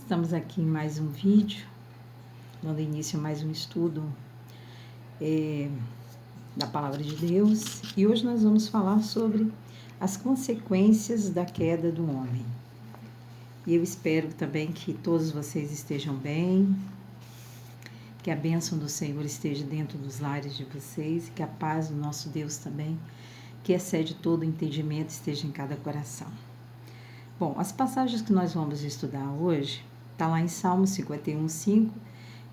Estamos aqui em mais um vídeo, dando início a mais um estudo da Palavra de Deus. E hoje nós vamos falar sobre as consequências da queda do homem. E eu espero também que todos vocês estejam bem, que a bênção do Senhor esteja dentro dos lares de vocês e que a paz do nosso Deus também, que excede todo entendimento, esteja em cada coração. Bom, as passagens que nós vamos estudar hoje está lá em Salmo 51:5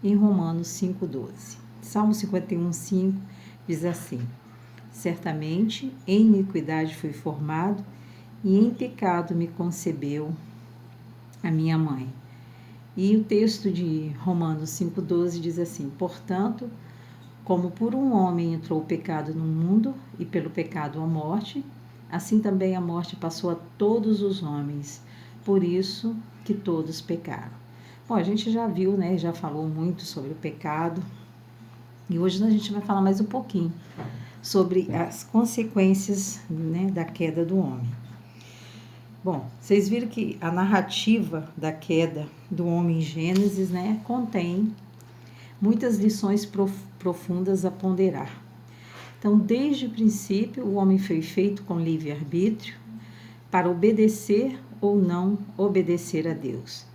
e em Romanos 5:12. Salmo 51:5 diz assim: certamente em iniquidade fui formado e em pecado me concebeu a minha mãe. E o texto de Romanos 5:12 diz assim: portanto, como por um homem entrou o pecado no mundo e pelo pecado a morte, assim também a morte passou a todos os homens, por isso que todos pecaram. Bom, a gente já viu, né, já falou muito sobre o pecado, e hoje a gente vai falar mais um pouquinho sobre as consequências, né, da queda do homem. Bom, vocês viram que a narrativa da queda do homem em Gênesis, né, contém muitas lições profundas a ponderar. Então, desde o princípio, o homem foi feito com livre-arbítrio para obedecer ou não obedecer a Deus.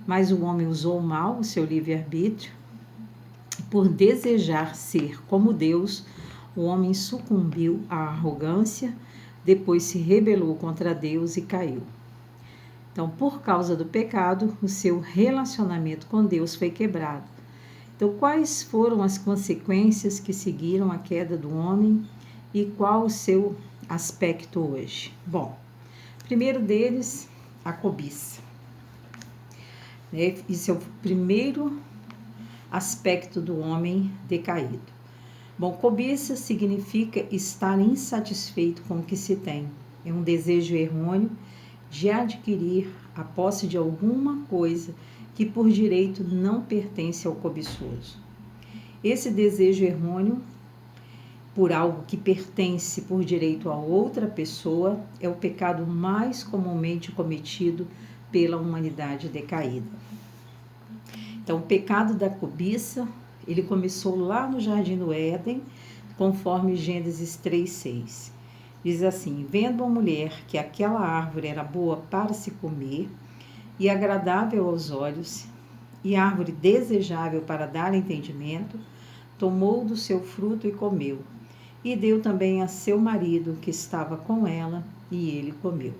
Mas o homem usou mal o seu livre-arbítrio. Por desejar ser como Deus, o homem sucumbiu à arrogância, depois se rebelou contra Deus e caiu. Então, por causa do pecado, o seu relacionamento com Deus foi quebrado. Então, quais foram as consequências que seguiram a queda do homem e qual o seu aspecto hoje? Bom, primeiro deles, a cobiça. Esse é o primeiro aspecto do homem decaído. Bom, cobiça significa estar insatisfeito com o que se tem. É um desejo errôneo de adquirir a posse de alguma coisa que por direito não pertence ao cobiçoso. Esse desejo errôneo por algo que pertence por direito a outra pessoa é o pecado mais comumente cometido pela humanidade decaída. Então, o pecado da cobiça, ele começou lá no Jardim do Éden, conforme Gênesis 3:6. Diz assim: vendo a mulher que aquela árvore era boa para se comer e agradável aos olhos, e árvore desejável para dar entendimento, tomou do seu fruto e comeu, e deu também a seu marido que estava com ela, e ele comeu.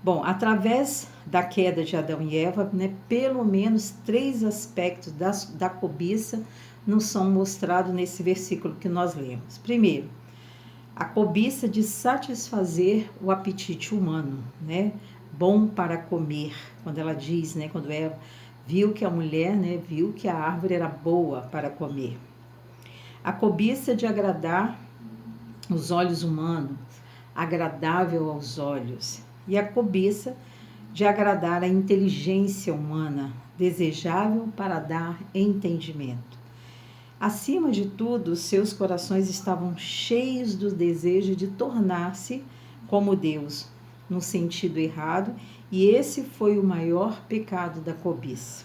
Bom, através da queda de Adão e Eva, né, pelo menos 3 aspectos da cobiça nos são mostrados nesse versículo que nós lemos. Primeiro, a cobiça de satisfazer o apetite humano, né? Bom para comer, quando ela diz, né, quando Eva viu que a mulher, né, viu que a árvore era boa para comer. A cobiça de agradar os olhos humanos, agradável aos olhos, e a cobiça de agradar a inteligência humana, desejável para dar entendimento. Acima de tudo, seus corações estavam cheios do desejo de tornar-se como Deus, no sentido errado, e esse foi o maior pecado da cobiça.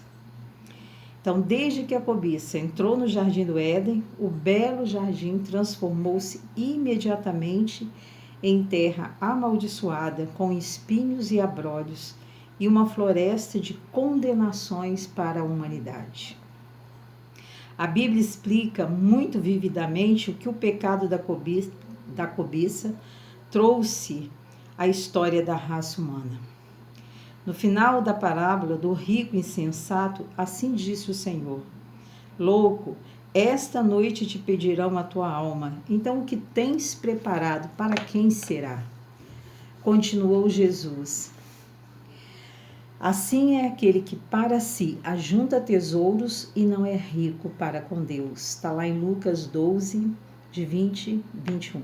Então, desde que a cobiça entrou no Jardim do Éden, o belo jardim transformou-se imediatamente em terra amaldiçoada, com espinhos e abrolhos, e uma floresta de condenações para a humanidade. A Bíblia explica muito vividamente o que o pecado da cobiça trouxe à história da raça humana. No final da parábola do rico insensato, assim disse o Senhor: louco, esta noite te pedirão a tua alma, então o que tens preparado, para quem será? Continuou Jesus: assim é aquele que para si ajunta tesouros e não é rico para com Deus. Está lá em Lucas 12, de 20 a 21.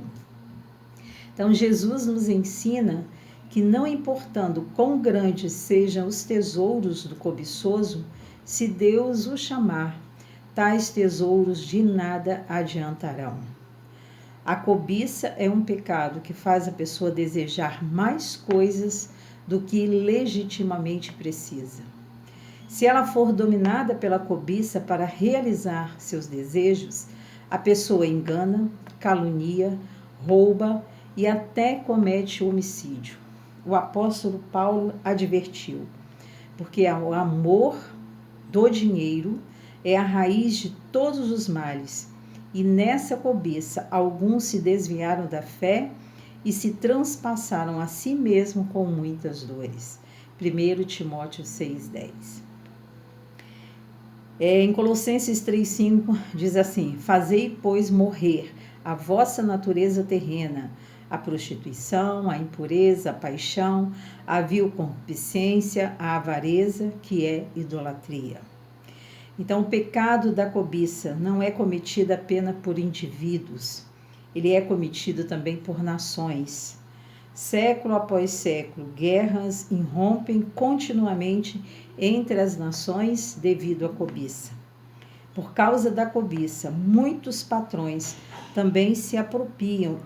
Então, Jesus nos ensina que não importando quão grandes sejam os tesouros do cobiçoso, se Deus o chamar, tais tesouros de nada adiantarão. A cobiça é um pecado que faz a pessoa desejar mais coisas do que legitimamente precisa. Se ela for dominada pela cobiça para realizar seus desejos, a pessoa engana, calunia, rouba e até comete homicídio. O apóstolo Paulo advertiu, porque o amor do dinheiro é a raiz de todos os males, e nessa cobiça alguns se desviaram da fé e se transpassaram a si mesmo com muitas dores. 1 Timóteo 6,10. Em Colossenses 3,5 diz assim: fazei, pois, morrer a vossa natureza terrena, a prostituição, a impureza, a paixão, a vil concupiscência, a avareza, que é idolatria. Então, o pecado da cobiça não é cometido apenas por indivíduos, ele é cometido também por nações. Século após século, guerras irrompem continuamente entre as nações devido à cobiça. Por causa da cobiça, muitos patrões também se apropriam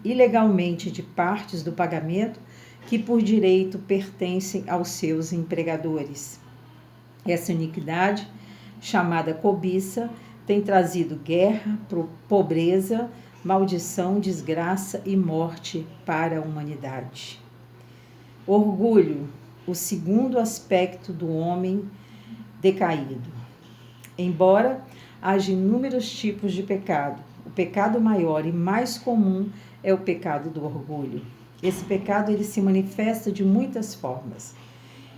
ilegalmente de partes do pagamento que por direito pertencem aos seus empregadores. Essa iniquidade, chamada cobiça, tem trazido guerra, pobreza, maldição, desgraça e morte para a humanidade. Orgulho, o segundo aspecto do homem decaído. Embora haja inúmeros tipos de pecado, o pecado maior e mais comum é o pecado do orgulho. Esse pecado ele se manifesta de muitas formas.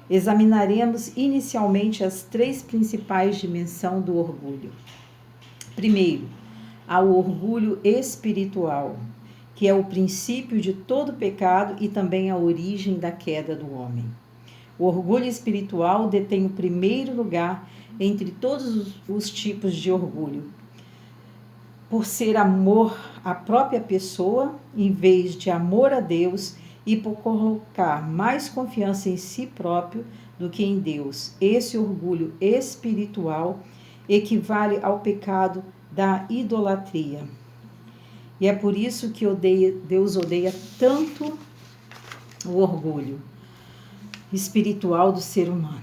Examinaremos inicialmente as três principais dimensões do orgulho. Primeiro, há o orgulho espiritual, que é o princípio de todo pecado e também a origem da queda do homem. O orgulho espiritual detém o primeiro lugar entre todos os tipos de orgulho, por ser amor à própria pessoa, em vez de amor a Deus, e por colocar mais confiança em si próprio do que em Deus. Esse orgulho espiritual equivale ao pecado da idolatria. E é por isso que Deus odeia tanto o orgulho espiritual do ser humano.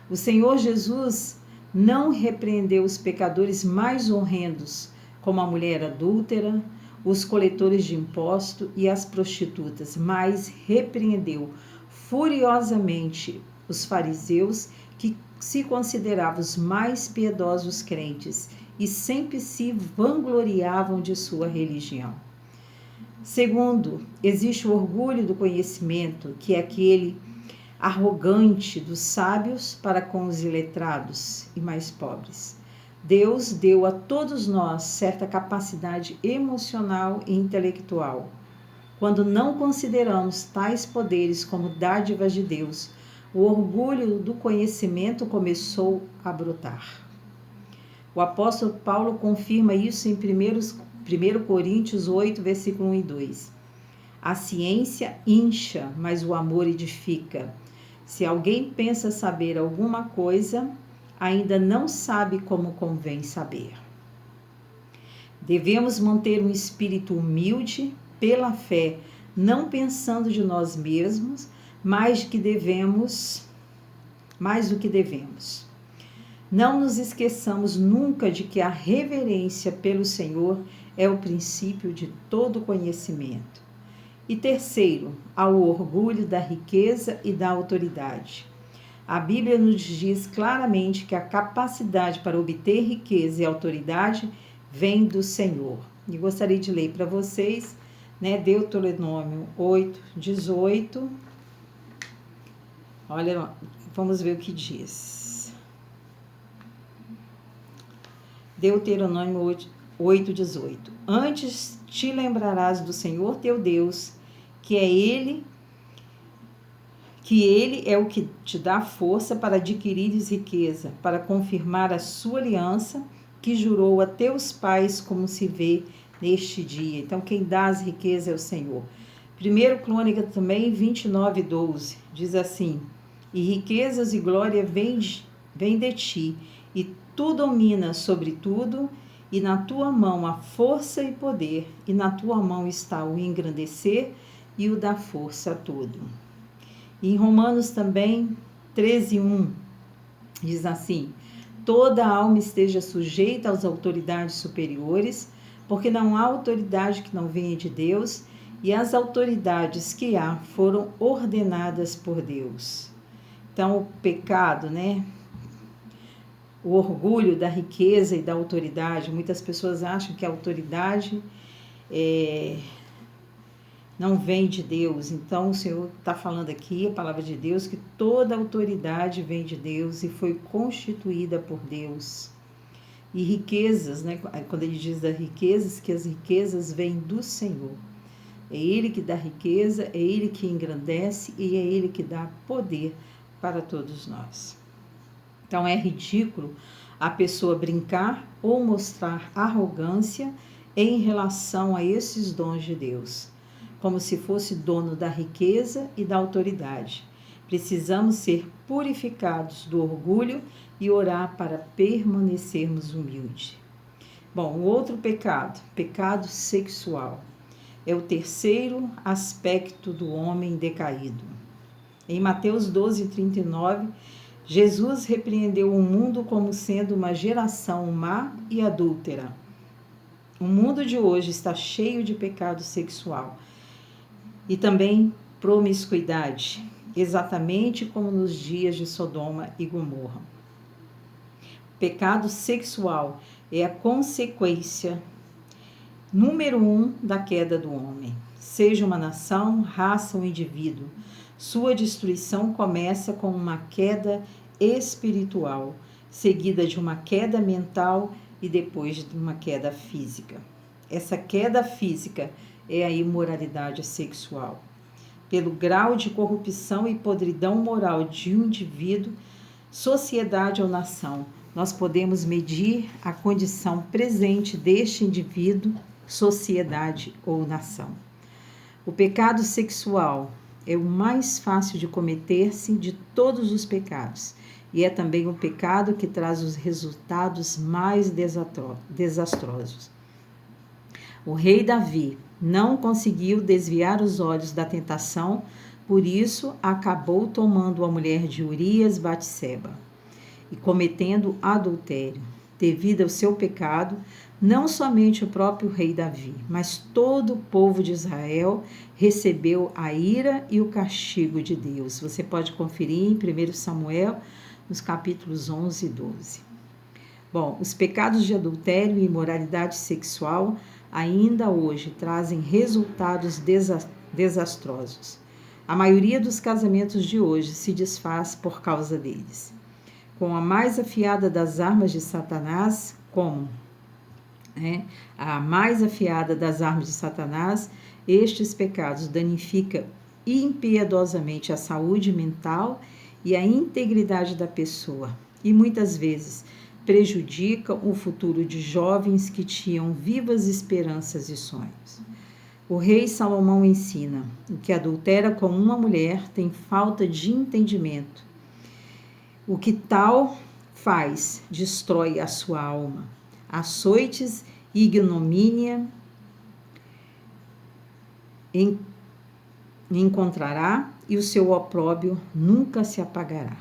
O Senhor Jesus não repreendeu os pecadores mais horrendos, como a mulher adúltera, os coletores de imposto e as prostitutas, mas repreendeu furiosamente os fariseus, que se consideravam os mais piedosos crentes e sempre se vangloriavam de sua religião. Segundo, existe o orgulho do conhecimento, que é aquele arrogante dos sábios para com os iletrados e mais pobres. Deus deu a todos nós certa capacidade emocional e intelectual. Quando não consideramos tais poderes como dádivas de Deus, o orgulho do conhecimento começou a brotar. O apóstolo Paulo confirma isso em 1 Coríntios 8, versículo 1 e 2. A ciência incha, mas o amor edifica. Se alguém pensa saber alguma coisa, ainda não sabe como convém saber. Devemos manter um espírito humilde pela fé, não pensando de nós mesmos, mais do que devemos. Não nos esqueçamos nunca de que a reverência pelo Senhor é o princípio de todo conhecimento. E terceiro, há o orgulho da riqueza e da autoridade. A Bíblia nos diz claramente que a capacidade para obter riqueza e autoridade vem do Senhor. E gostaria de ler para vocês, Deuteronômio 8, 18. Olha, vamos ver o que diz. Deuteronômio 8, 18. Antes te lembrarás do Senhor teu Deus, que Ele é o que te dá força para adquirires riqueza, para confirmar a sua aliança, que jurou a teus pais, como se vê neste dia. Então, quem dá as riquezas é o Senhor. 1 Crônica também, 29, 12, diz assim: e riquezas e glória vêm de ti, e tu dominas sobre tudo, e na tua mão há força e poder, e na tua mão está o engrandecer e o dá força a tudo. E em Romanos também, 13:1, diz assim: toda alma esteja sujeita às autoridades superiores, porque não há autoridade que não venha de Deus, e as autoridades que há foram ordenadas por Deus. Então, o pecado, né? O orgulho da riqueza e da autoridade. Muitas pessoas acham que a autoridade não vem de Deus. Então, o Senhor está falando aqui, a palavra de Deus, que toda autoridade vem de Deus e foi constituída por Deus. E riquezas, né? Quando ele diz das riquezas, que as riquezas vêm do Senhor. É Ele que dá riqueza, é Ele que engrandece e é Ele que dá poder para todos nós. Então é ridículo a pessoa brincar ou mostrar arrogância em relação a esses dons de Deus, como se fosse dono da riqueza e da autoridade. Precisamos ser purificados do orgulho e orar para permanecermos humildes. Bom, o outro pecado, pecado sexual, é o terceiro aspecto do homem decaído. Em Mateus 12:39, Jesus repreendeu o mundo como sendo uma geração má e adúltera. O mundo de hoje está cheio de pecado sexual e também promiscuidade, exatamente como nos dias de Sodoma e Gomorra. O pecado sexual é a consequência número 1 da queda do homem. Seja uma nação, raça ou indivíduo, sua destruição começa com uma queda espiritual, seguida de uma queda mental e depois de uma queda física. Essa queda física é a imoralidade sexual. Pelo grau de corrupção e podridão moral de um indivíduo, sociedade ou nação, nós podemos medir a condição presente deste indivíduo, sociedade ou nação. O pecado sexual é o mais fácil de cometer-se de todos os pecados e é também o pecado que traz os resultados mais desastrosos. O rei Davi não conseguiu desviar os olhos da tentação, por isso acabou tomando a mulher de Urias, Batseba, e cometendo adultério. Devido ao seu pecado, não somente o próprio rei Davi, mas todo o povo de Israel recebeu a ira e o castigo de Deus. Você pode conferir em 1 Samuel, nos capítulos 11 e 12. Bom, os pecados de adultério e imoralidade sexual ainda hoje trazem resultados desastrosos. A maioria dos casamentos de hoje se desfaz por causa deles. Com a mais afiada das armas de Satanás, a mais afiada das armas de Satanás, estes pecados danificam impiedosamente a saúde mental e a integridade da pessoa e muitas vezes prejudicam o futuro de jovens que tinham vivas esperanças e sonhos. O rei Salomão ensina: o que adultera com uma mulher tem falta de entendimento. O que tal faz destrói a sua alma. Açoites e ignomínia encontrará e o seu opróbrio nunca se apagará.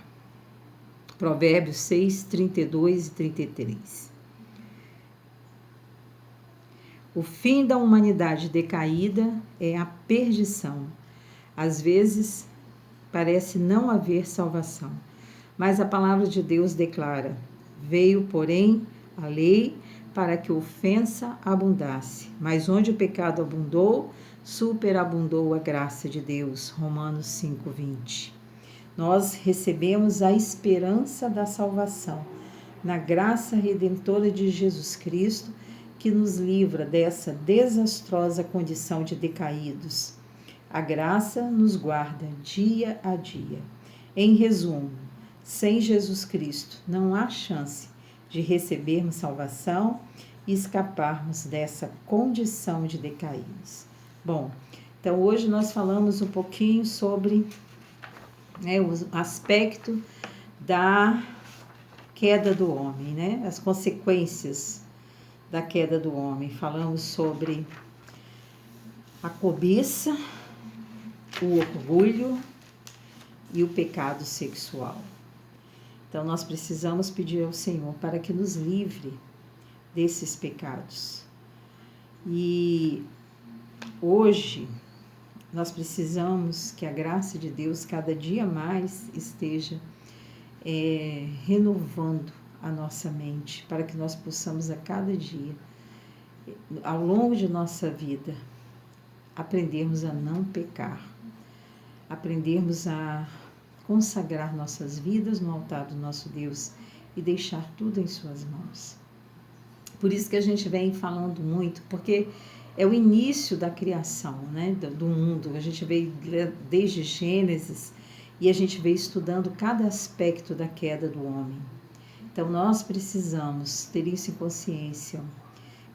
Provérbios 6, 32 e 33. O fim da humanidade decaída é a perdição. Às vezes, parece não haver salvação, mas a palavra de Deus declara: veio, porém, a lei para que a ofensa abundasse, mas onde o pecado abundou, superabundou a graça de Deus. Romanos 5:20. Nós recebemos a esperança da salvação na graça redentora de Jesus Cristo, que nos livra dessa desastrosa condição de decaídos. A graça nos guarda dia a dia. Em resumo, sem Jesus Cristo não há chance de recebermos salvação e escaparmos dessa condição de decaídos. Bom, então hoje nós falamos um pouquinho sobre o aspecto da queda do homem, as consequências da queda do homem. Falamos sobre a cobiça, o orgulho e o pecado sexual. Então, nós precisamos pedir ao Senhor para que nos livre desses pecados. E hoje, nós precisamos que a graça de Deus cada dia mais esteja renovando a nossa mente, para que nós possamos a cada dia, ao longo de nossa vida, aprendermos a não pecar, aprendermos a consagrar nossas vidas no altar do nosso Deus e deixar tudo em suas mãos. Por isso que a gente vem falando muito, porque é o início da criação, né, do mundo. A gente veio desde Gênesis e a gente veio estudando cada aspecto da queda do homem. Então, nós precisamos ter isso em consciência,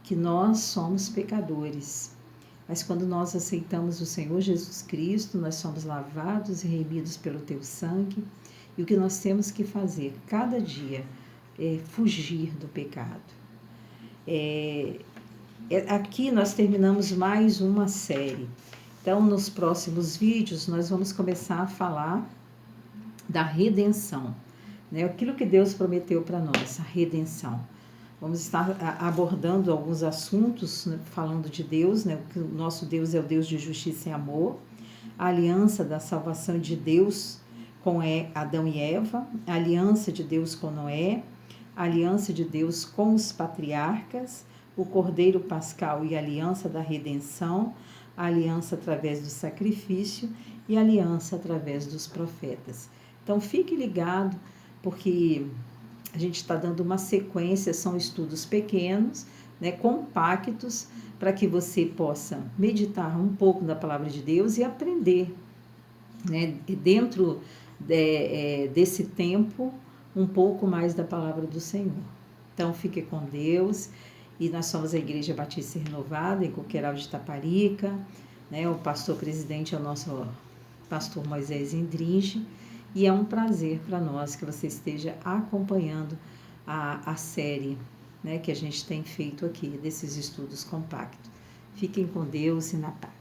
que nós somos pecadores. Mas quando nós aceitamos o Senhor Jesus Cristo, nós somos lavados e remidos pelo teu sangue. E o que nós temos que fazer cada dia é fugir do pecado. Aqui nós terminamos mais uma série. Então, nos próximos vídeos, nós vamos começar a falar da redenção, né? Aquilo que Deus prometeu para nós, a redenção. Vamos estar abordando alguns assuntos, né, falando de Deus, né? Que o nosso Deus é o Deus de justiça e amor, a aliança da salvação de Deus com Adão e Eva, a aliança de Deus com Noé, a aliança de Deus com os patriarcas, o Cordeiro Pascal e a aliança da redenção, a aliança através do sacrifício e a aliança através dos profetas. Então, fique ligado, porque a gente está dando uma sequência, são estudos pequenos, né, compactos, para que você possa meditar um pouco da palavra de Deus e aprender, né, dentro desse tempo, um pouco mais da palavra do Senhor. Então, fique com Deus. E nós somos a Igreja Batista Renovada, em Coqueiral de Itaparica, né? O pastor presidente é o nosso pastor Moisés Indringe, e é um prazer para nós que você esteja acompanhando a série, né, que a gente tem feito aqui, desses estudos compactos. Fiquem com Deus e na paz.